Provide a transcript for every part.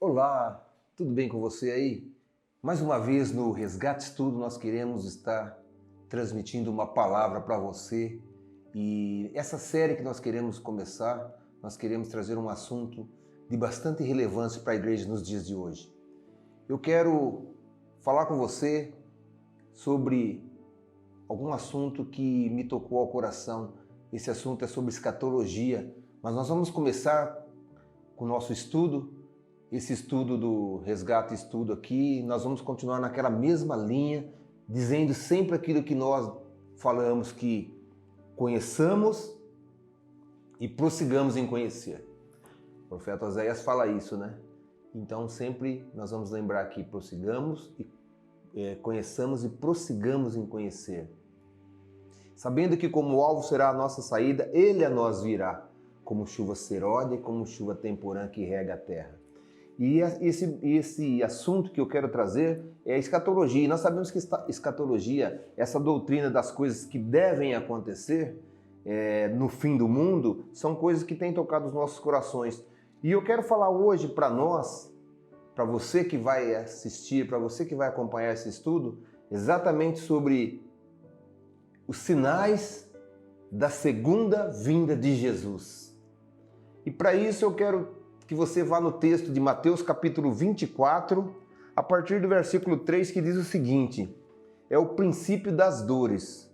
Olá, tudo bem com você aí? Mais uma vez no Resgate Estudo nós queremos estar transmitindo uma palavra para você e essa série que nós queremos começar, nós queremos trazer um assunto de bastante relevância para a igreja nos dias de hoje. Eu quero falar com você sobre algum assunto que me tocou ao coração. Esse assunto é sobre escatologia, mas nós vamos começar com o nosso estudo. Esse estudo do Resgate Estudo aqui, nós vamos continuar naquela mesma linha, dizendo sempre aquilo que nós falamos, que conheçamos e prossigamos em conhecer. O profeta Oséias fala isso, né? Então sempre nós vamos lembrar que prossigamos e conheçamos e prossigamos em conhecer. Sabendo que como alvo será a nossa saída, ele a nós virá, como chuva serôdia e como chuva temporã que rega a terra. E esse assunto que eu quero trazer é a escatologia. E nós sabemos que escatologia, essa doutrina das coisas que devem acontecer no fim do mundo, são coisas que têm tocado os nossos corações. E eu quero falar hoje para nós, para você que vai assistir, para você que vai acompanhar esse estudo, exatamente sobre os sinais da segunda vinda de Jesus. E para isso eu quero que você vá no texto de Mateus capítulo 24, a partir do versículo 3, que diz o seguinte: é o princípio das dores.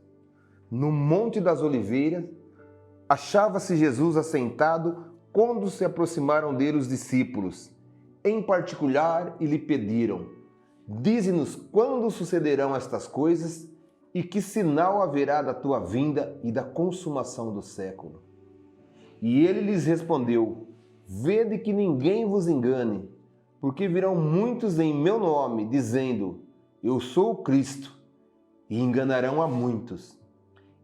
No Monte das Oliveiras, achava-se Jesus assentado quando se aproximaram dele os discípulos. Em particular, e lhe pediram: dize-nos quando sucederão estas coisas e que sinal haverá da tua vinda e da consumação do século. E ele lhes respondeu: vede que ninguém vos engane, porque virão muitos em meu nome, dizendo, eu sou o Cristo, e enganarão a muitos.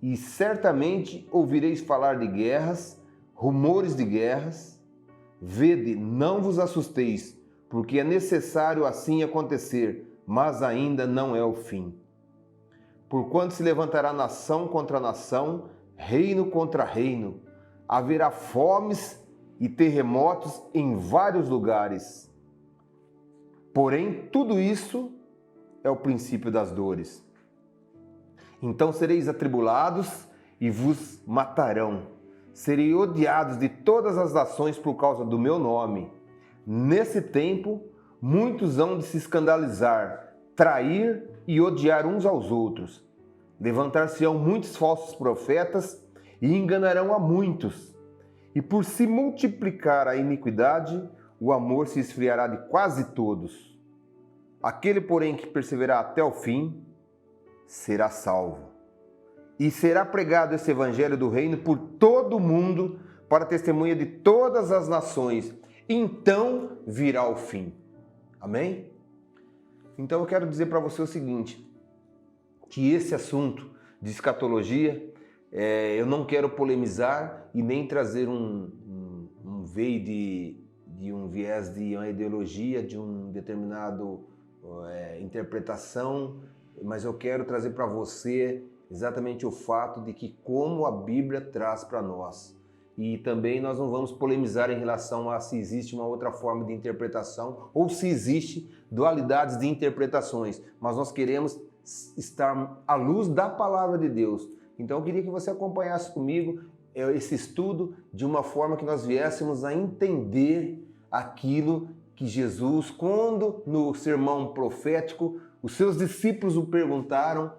E certamente ouvireis falar de guerras, rumores de guerras. Vede, não vos assusteis, porque é necessário assim acontecer, mas ainda não é o fim. Porquanto se levantará nação contra nação, reino contra reino, haverá fomes e terremotos em vários lugares. Porém, tudo isso é o princípio das dores. Então sereis atribulados e vos matarão. Sereis odiados de todas as nações por causa do meu nome. Nesse tempo, muitos hão de se escandalizar, trair e odiar uns aos outros. Levantar-se-ão muitos falsos profetas e enganarão a muitos. E por se multiplicar a iniquidade, o amor se esfriará de quase todos. Aquele, porém, que perseverar até o fim, será salvo. E será pregado esse evangelho do reino por todo o mundo, para testemunha de todas as nações. Então virá o fim. Amém? Então eu quero dizer para você o seguinte, que esse assunto de escatologia, eu não quero polemizar e nem trazer um veio de um viés de uma ideologia, de um determinado interpretação, mas eu quero trazer para você exatamente o fato de que como a Bíblia traz para nós. E também nós não vamos polemizar em relação a se existe uma outra forma de interpretação ou se existe dualidades de interpretações, mas nós queremos estar à luz da palavra de Deus. Então eu queria que você acompanhasse comigo esse estudo de uma forma que nós viéssemos a entender aquilo que Jesus, quando no sermão profético, os seus discípulos o perguntaram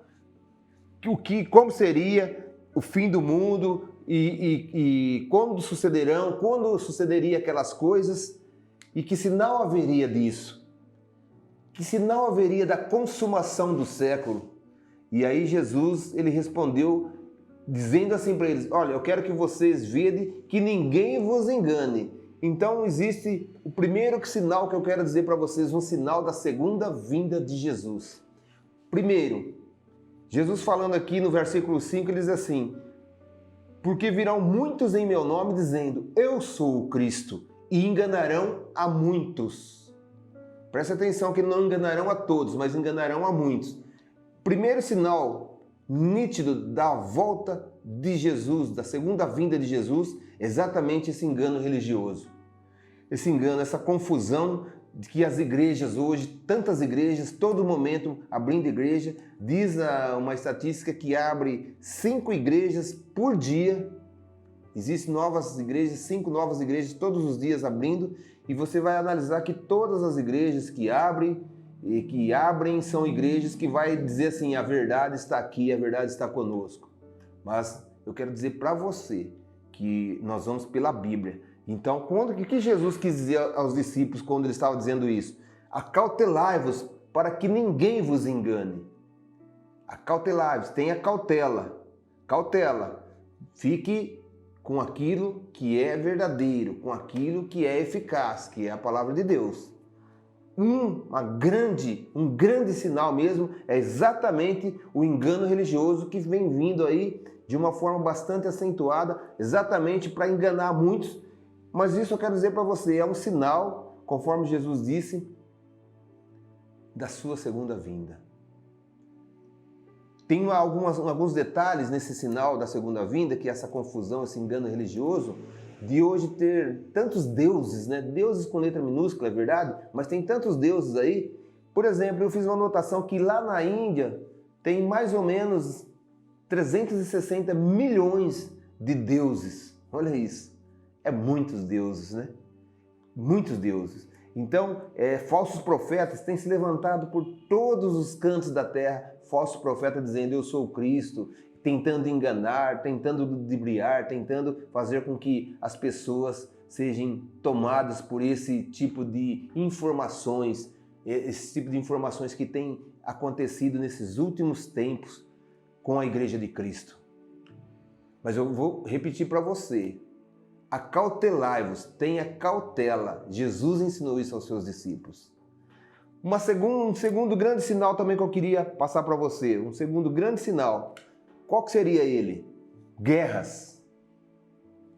como seria o fim do mundo e quando sucederia aquelas coisas e que sinal haveria disso, que sinal haveria da consumação do século. E aí Jesus, ele respondeu dizendo assim para eles, olha, eu quero que vocês vejam que ninguém vos engane. Então existe o primeiro sinal que eu quero dizer para vocês, um sinal da segunda vinda de Jesus. Primeiro, Jesus falando aqui no versículo 5, ele diz assim, porque virão muitos em meu nome dizendo, eu sou o Cristo, e enganarão a muitos. Preste atenção que não enganarão a todos, mas enganarão a muitos. Primeiro sinal nítido da volta de Jesus, da segunda vinda de Jesus, exatamente esse engano religioso. Esse engano, essa confusão que as igrejas hoje, tantas igrejas, todo momento abrindo igreja, diz uma estatística que abre 5 igrejas por dia. Existem novas igrejas, 5 novas igrejas todos os dias abrindo, e você vai analisar que todas as igrejas que abrem são igrejas que vai dizer assim, a verdade está aqui, a verdade está conosco. Mas eu quero dizer para você que nós vamos pela Bíblia. Então, o que Jesus quis dizer aos discípulos quando ele estava dizendo isso? Acautelai-vos para que ninguém vos engane. Acautelai-vos, tenha cautela. Cautela. Fique com aquilo que é verdadeiro, com aquilo que é eficaz, que é a palavra de Deus. Um grande sinal mesmo é exatamente o engano religioso que vem vindo aí de uma forma bastante acentuada, exatamente para enganar muitos. Mas isso eu quero dizer para você, é um sinal, conforme Jesus disse, da sua segunda vinda. Tem alguns detalhes nesse sinal da segunda vinda, que é essa confusão, esse engano religioso, de hoje ter tantos deuses, né? Deuses com letra minúscula, é verdade, mas tem tantos deuses aí. Por exemplo, eu fiz uma anotação que lá na Índia tem mais ou menos 360 milhões de deuses. Olha isso. É muitos deuses, né? Muitos deuses. Então, falsos profetas têm se levantado por todos os cantos da terra, falsos profetas dizendo, eu sou o Cristo, tentando enganar, tentando ludibriar, tentando fazer com que as pessoas sejam tomadas por esse tipo de informações, que tem acontecido nesses últimos tempos com a Igreja de Cristo. Mas eu vou repetir para você. Acautelai-vos, tenha cautela. Jesus ensinou isso aos seus discípulos. Um segundo grande sinal também que eu queria passar para você. Um segundo grande sinal. Qual que seria ele? Guerras.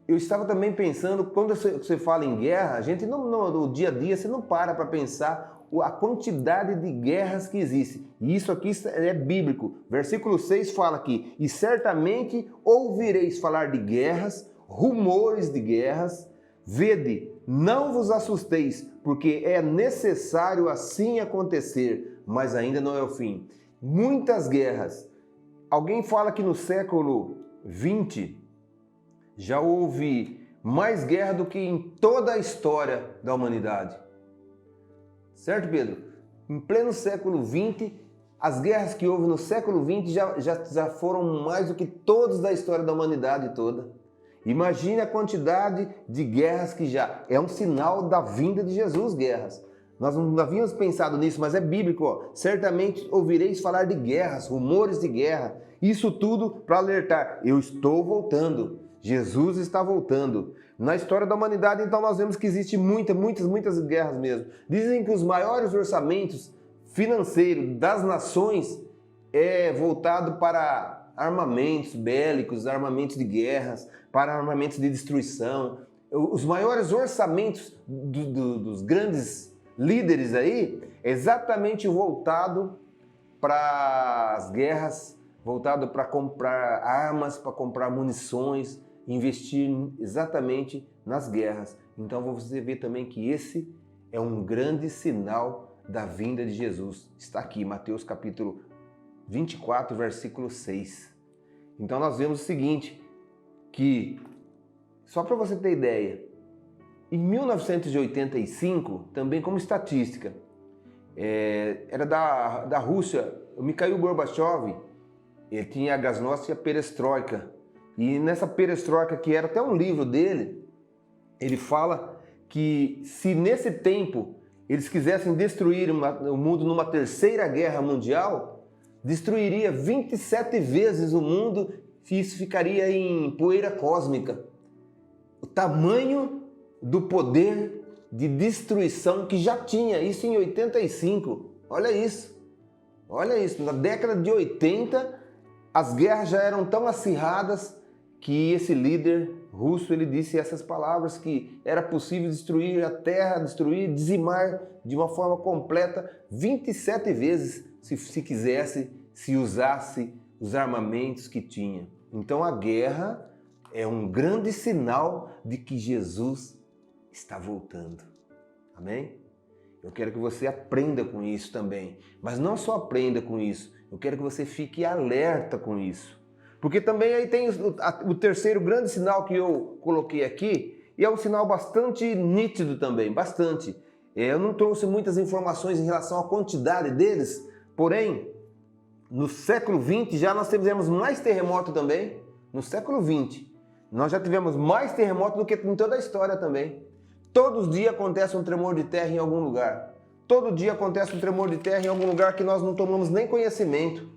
Eu estava também pensando, quando você fala em guerra, a gente no dia a dia você não para pensar a quantidade de guerras que existe. E isso aqui é bíblico. Versículo 6 fala aqui, e certamente ouvireis falar de guerras, rumores de guerras, vede, não vos assusteis, porque é necessário assim acontecer, mas ainda não é o fim. Muitas guerras. Alguém fala que no século XX já houve mais guerra do que em toda a história da humanidade. Certo, Pedro? Em pleno século XX, as guerras que houve no século XX já foram mais do que todas da história da humanidade toda. Imagine a quantidade de guerras que já é um sinal da vinda de Jesus, guerras. Nós não havíamos pensado nisso, mas é bíblico. Ó. Certamente ouvireis falar de guerras, rumores de guerra. Isso tudo para alertar. Eu estou voltando. Jesus está voltando. Na história da humanidade, então, nós vemos que existe muitas guerras mesmo. Dizem que os maiores orçamentos financeiros das nações é voltado para armamentos bélicos, armamentos de guerras, para armamentos de destruição. Os maiores orçamentos dos grandes líderes aí, exatamente voltado para as guerras, voltado para comprar armas, para comprar munições, investir exatamente nas guerras. Então você vê também que esse é um grande sinal da vinda de Jesus. Está aqui, Mateus capítulo 24, versículo 6. Então nós vemos o seguinte, que, só para você ter ideia, em 1985, também como estatística, era da Rússia, o Mikhail Gorbachev, ele tinha a Glasnost e a Perestroika. E nessa Perestroika, que era até um livro dele, ele fala que se nesse tempo eles quisessem destruir o mundo numa terceira guerra mundial, destruiria 27 vezes o mundo e isso ficaria em poeira cósmica. O tamanho do poder de destruição que já tinha, isso em 85. Olha isso. Olha isso. Na década de 80, as guerras já eram tão acirradas que esse líder russo ele disse essas palavras, que era possível destruir a terra, dizimar de uma forma completa 27 vezes, se quisesse, se usasse os armamentos que tinha. Então a guerra é um grande sinal de que Jesus está voltando. Amém? Eu quero que você aprenda com isso também. Mas não só aprenda com isso, eu quero que você fique alerta com isso. Porque também aí tem o terceiro grande sinal que eu coloquei aqui, e é um sinal bastante nítido também, bastante. Eu não trouxe muitas informações em relação à quantidade deles, porém, no século XX já nós tivemos mais terremoto também. No século XX, nós já tivemos mais terremoto do que em toda a história também. Todos os dias acontece um tremor de terra em algum lugar. Todo dia acontece um tremor de terra em algum lugar que nós não tomamos nem conhecimento.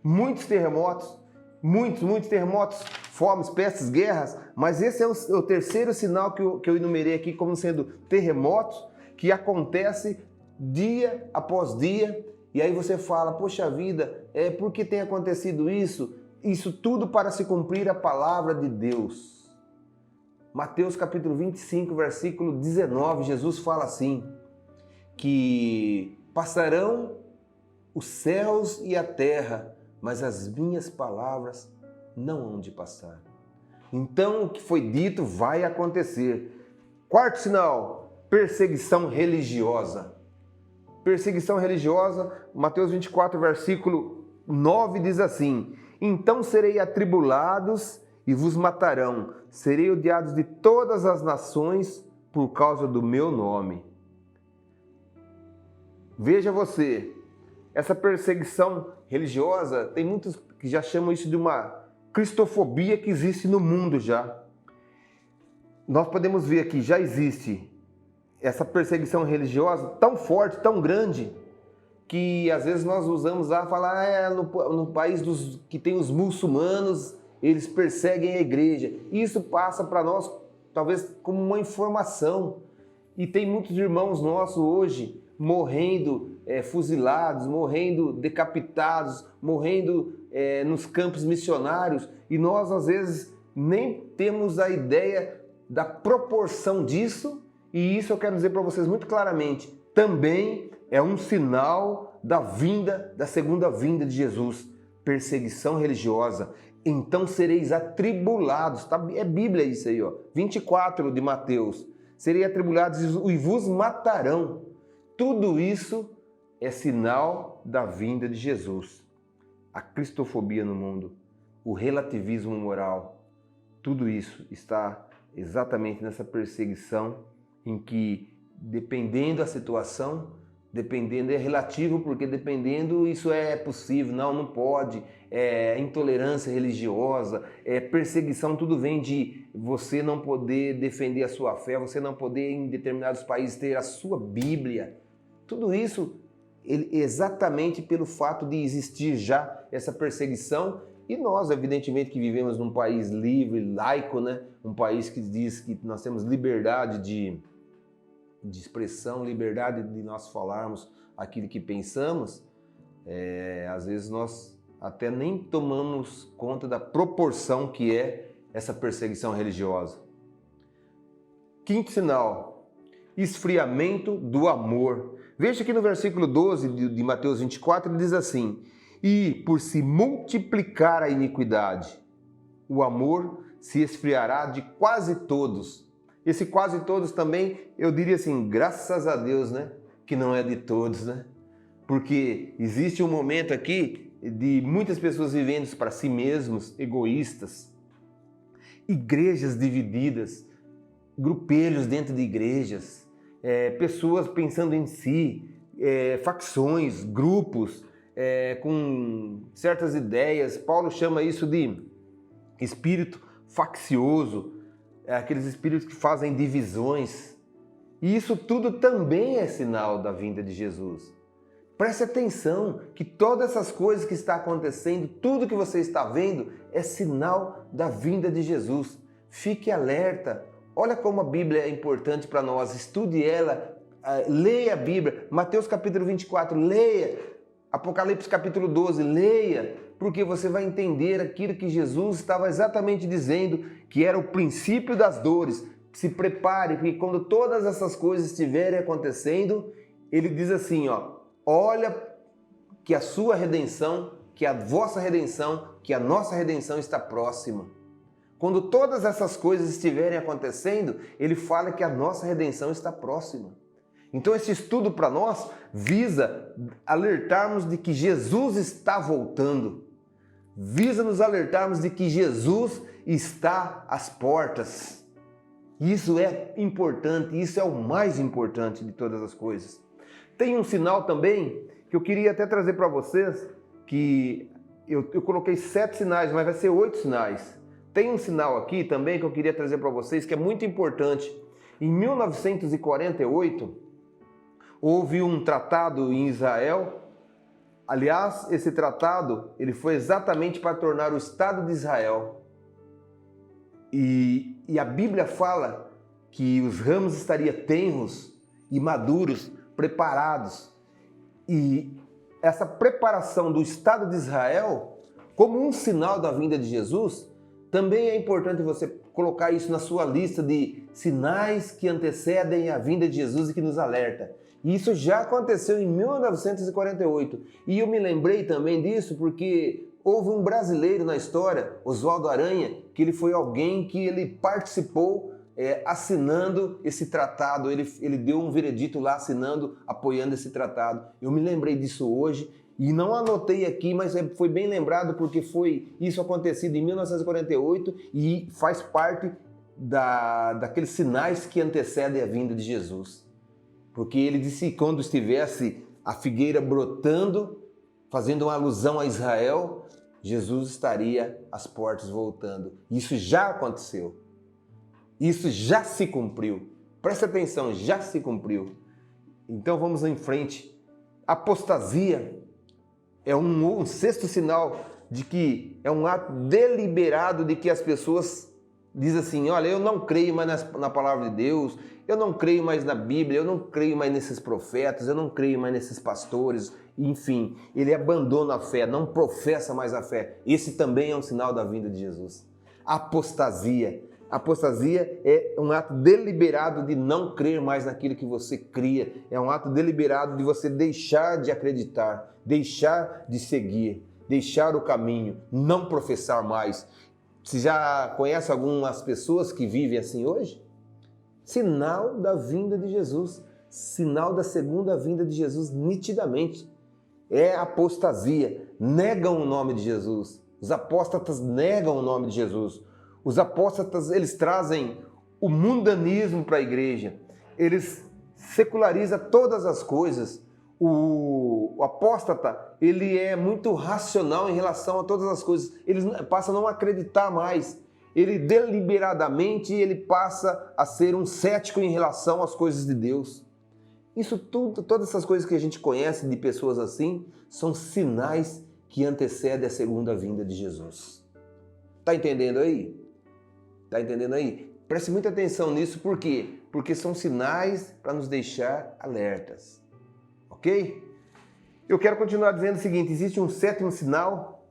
Muitos terremotos, muitos terremotos, fomes, pestes, guerras, mas esse é o terceiro sinal que eu enumerei aqui como sendo terremotos que acontece dia após dia. E aí você fala, poxa vida, por que tem acontecido isso? Isso tudo para se cumprir a palavra de Deus. Mateus capítulo 25, versículo 19, Jesus fala assim, que passarão os céus e a terra, mas as minhas palavras não hão de passar. Então o que foi dito vai acontecer. Quarto sinal, perseguição religiosa. Perseguição religiosa, Mateus 24, versículo 9 diz assim, então serei atribulados e vos matarão, serei odiados de todas as nações por causa do meu nome. Veja você, essa perseguição religiosa, tem muitos que já chamam isso de uma cristofobia que existe no mundo já. Nós podemos ver que já existe essa perseguição religiosa tão forte, tão grande, que às vezes nós usamos a falar, no país que tem os muçulmanos, eles perseguem a igreja. Isso passa para nós, talvez, como uma informação. E tem muitos irmãos nossos hoje morrendo fuzilados, morrendo decapitados, morrendo nos campos missionários. E nós, às vezes, nem temos a ideia da proporção disso. E isso eu quero dizer para vocês muito claramente. Também é um sinal da segunda vinda de Jesus. Perseguição religiosa. Então sereis atribulados, tá? É Bíblia isso aí, ó. 24 de Mateus. Serei atribulados e vos matarão. Tudo isso é sinal da vinda de Jesus. A cristofobia no mundo, o relativismo moral, tudo isso está exatamente nessa perseguição em que, dependendo da situação, dependendo é relativo, porque dependendo isso é possível, não pode, é intolerância religiosa, é perseguição, tudo vem de você não poder defender a sua fé, você não poder em determinados países ter a sua Bíblia. Tudo isso exatamente pelo fato de existir já essa perseguição e nós, evidentemente, que vivemos num país livre, laico, né? Um país que diz que nós temos liberdade de expressão, liberdade de nós falarmos aquilo que pensamos, às vezes nós até nem tomamos conta da proporção que é essa perseguição religiosa. Quinto sinal, esfriamento do amor. Veja que no versículo 12 de Mateus 24 ele diz assim, e por se multiplicar a iniquidade, o amor se esfriará de quase todos. Esse quase todos também, eu diria assim, graças a Deus, né? Que não é de todos, né? Porque existe um momento aqui de muitas pessoas vivendo para si mesmos, egoístas, igrejas divididas, grupelhos dentro de igrejas, pessoas pensando em si, facções, grupos, com certas ideias. Paulo chama isso de espírito faccioso, aqueles espíritos que fazem divisões. E isso tudo também é sinal da vinda de Jesus. Preste atenção que todas essas coisas que estão acontecendo, tudo que você está vendo, é sinal da vinda de Jesus. Fique alerta. Olha como a Bíblia é importante para nós. Estude ela, leia a Bíblia. Mateus capítulo 24, leia. Apocalipse capítulo 12, leia. Porque você vai entender aquilo que Jesus estava exatamente dizendo, que era o princípio das dores. Se prepare, porque quando todas essas coisas estiverem acontecendo, ele diz assim, ó, olha que a sua redenção, que a vossa redenção, que a nossa redenção está próxima. Quando todas essas coisas estiverem acontecendo, ele fala que a nossa redenção está próxima. Então esse estudo para nós visa alertarmos de que Jesus está voltando. Visa nos alertarmos de que Jesus está às portas. Isso é importante, isso é o mais importante de todas as coisas. Tem um sinal também que eu queria até trazer para vocês, que eu coloquei 7 sinais, mas vai ser 8 sinais. Tem um sinal aqui também que eu queria trazer para vocês, que é muito importante. Em 1948, houve um tratado em Israel. Aliás, esse tratado ele foi exatamente para tornar o Estado de Israel. E a Bíblia fala que os ramos estariam tenros e maduros, preparados. E essa preparação do Estado de Israel, como um sinal da vinda de Jesus, também é importante você colocar isso na sua lista de sinais que antecedem a vinda de Jesus e que nos alerta. E isso já aconteceu em 1948. E eu me lembrei também disso porque houve um brasileiro na história, Oswaldo Aranha, que ele foi alguém que ele participou assinando esse tratado. Ele deu um veredito lá assinando, apoiando esse tratado. Eu me lembrei disso hoje. E não anotei aqui, mas foi bem lembrado porque foi isso acontecido em 1948 e faz parte daqueles sinais que antecedem a vinda de Jesus. Porque ele disse que quando estivesse a figueira brotando, fazendo uma alusão a Israel, Jesus estaria às portas voltando. Isso já aconteceu. Isso já se cumpriu. Presta atenção, já se cumpriu. Então vamos em frente. Apostasia é um sexto sinal de que é um ato deliberado de que as pessoas dizem assim, olha, eu não creio mais na palavra de Deus, eu não creio mais na Bíblia, eu não creio mais nesses profetas, eu não creio mais nesses pastores, enfim, ele abandona a fé, não professa mais a fé. Esse também é um sinal da vinda de Jesus. Apostasia. Apostasia é um ato deliberado de não crer mais naquilo que você cria. É um ato deliberado de você deixar de acreditar, deixar de seguir, deixar o caminho, não professar mais. Você já conhece algumas pessoas que vivem assim hoje? Sinal da vinda de Jesus, sinal da segunda vinda de Jesus, nitidamente. É apostasia, negam o nome de Jesus. Os apóstatas negam o nome de Jesus. Os apóstatas, eles trazem o mundanismo para a igreja. Eles secularizam todas as coisas. O apóstata, ele é muito racional em relação a todas as coisas. Ele passa a não acreditar mais. Ele deliberadamente, ele passa a ser um cético em relação às coisas de Deus. Isso tudo, todas essas coisas que a gente conhece de pessoas assim, são sinais que antecedem a segunda vinda de Jesus. Tá entendendo aí? Tá entendendo aí? Preste muita atenção nisso, por quê? Porque são sinais para nos deixar alertas. Ok? Eu quero continuar dizendo o seguinte, existe um sétimo sinal,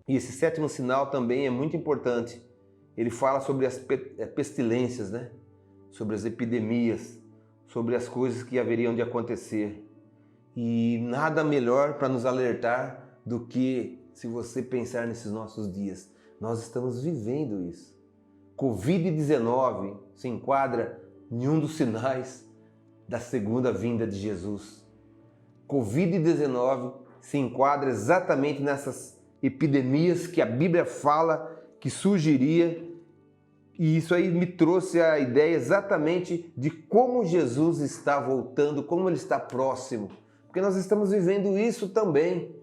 e esse sétimo sinal também é muito importante. Ele fala sobre as pestilências, né? Sobre as epidemias, sobre as coisas que haveriam de acontecer. E nada melhor para nos alertar do que se você pensar nesses nossos dias. Nós estamos vivendo isso. Covid-19 se enquadra em um dos sinais da segunda vinda de Jesus. Covid-19 se enquadra exatamente nessas epidemias que a Bíblia fala que surgiria, e isso aí me trouxe a ideia exatamente de como Jesus está voltando, como ele está próximo, porque nós estamos vivendo isso também.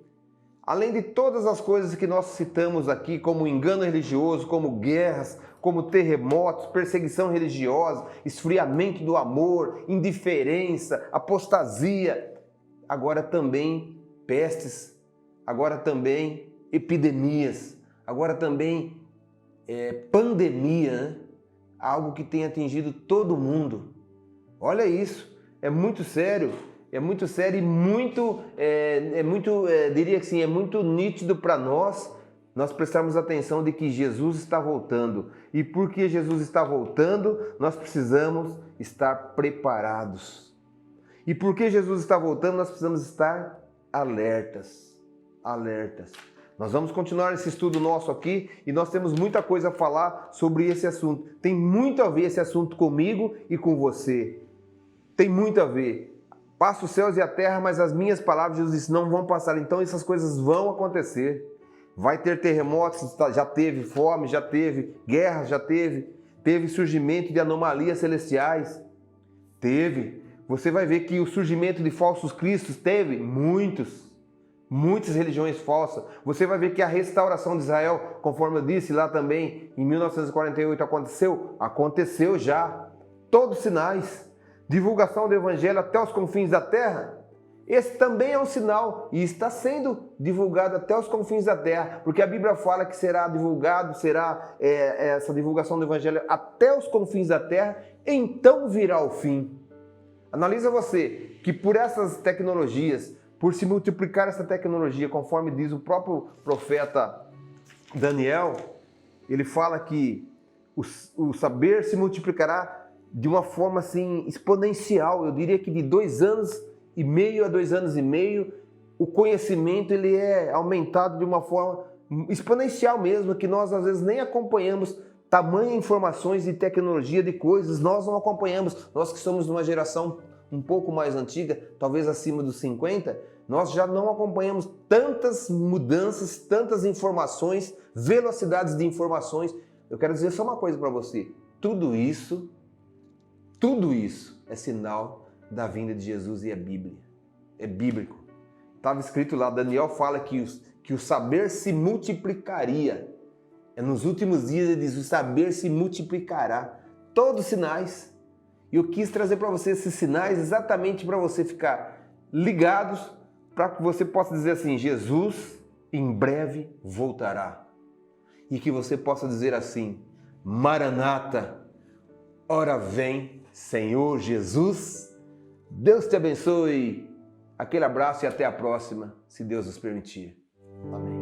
Além de todas as coisas que nós citamos aqui, como engano religioso, como guerras, como terremotos, perseguição religiosa, esfriamento do amor, indiferença, apostasia, agora também pestes, agora também epidemias, agora também pandemia, né? Algo que tem atingido todo mundo. Olha isso, é muito sério. É muito sério e diria que sim, é muito nítido para nós prestarmos atenção de que Jesus está voltando. E porque Jesus está voltando, nós precisamos estar preparados. E porque Jesus está voltando, nós precisamos estar alertas. Alertas. Nós vamos continuar esse estudo nosso aqui e nós temos muita coisa a falar sobre esse assunto. Tem muito a ver esse assunto comigo e com você. Tem muito a ver. Passa os céus e a terra, mas as minhas palavras, Jesus disse, não vão passar. Então essas coisas vão acontecer. Vai ter terremotos, já teve fome, já teve guerra, já teve surgimento de anomalias celestiais. Teve. Você vai ver que o surgimento de falsos cristos teve muitas religiões falsas. Você vai ver que a restauração de Israel, conforme eu disse lá também, em 1948 aconteceu já. Todos os sinais. Divulgação do evangelho até os confins da terra. Esse também é um sinal e está sendo divulgado até os confins da terra, porque a Bíblia fala que será divulgado, essa divulgação do evangelho até os confins da terra, então virá o fim. Analisa você que por essas tecnologias, por se multiplicar essa tecnologia, conforme diz o próprio profeta Daniel, ele fala que o saber se multiplicará de uma forma assim exponencial. Eu diria que de 2 anos e meio a 2 anos e meio, o conhecimento ele é aumentado de uma forma exponencial mesmo, que nós às vezes nem acompanhamos tamanha informações e tecnologia de coisas, nós não acompanhamos. Nós que somos de uma geração um pouco mais antiga, talvez acima dos 50, nós já não acompanhamos tantas mudanças, tantas informações, velocidades de informações. Eu quero dizer só uma coisa para você, tudo isso é sinal da vinda de Jesus e é Bíblia. É bíblico. Estava escrito lá, Daniel fala que o saber se multiplicaria. Nos últimos dias ele diz, o saber se multiplicará. Todos os sinais. E eu quis trazer para você esses sinais exatamente para você ficar ligados, para que você possa dizer assim, Jesus em breve voltará. E que você possa dizer assim, Maranata, ora vem, Senhor Jesus. Deus te abençoe. Aquele abraço e até a próxima, se Deus nos permitir. Amém.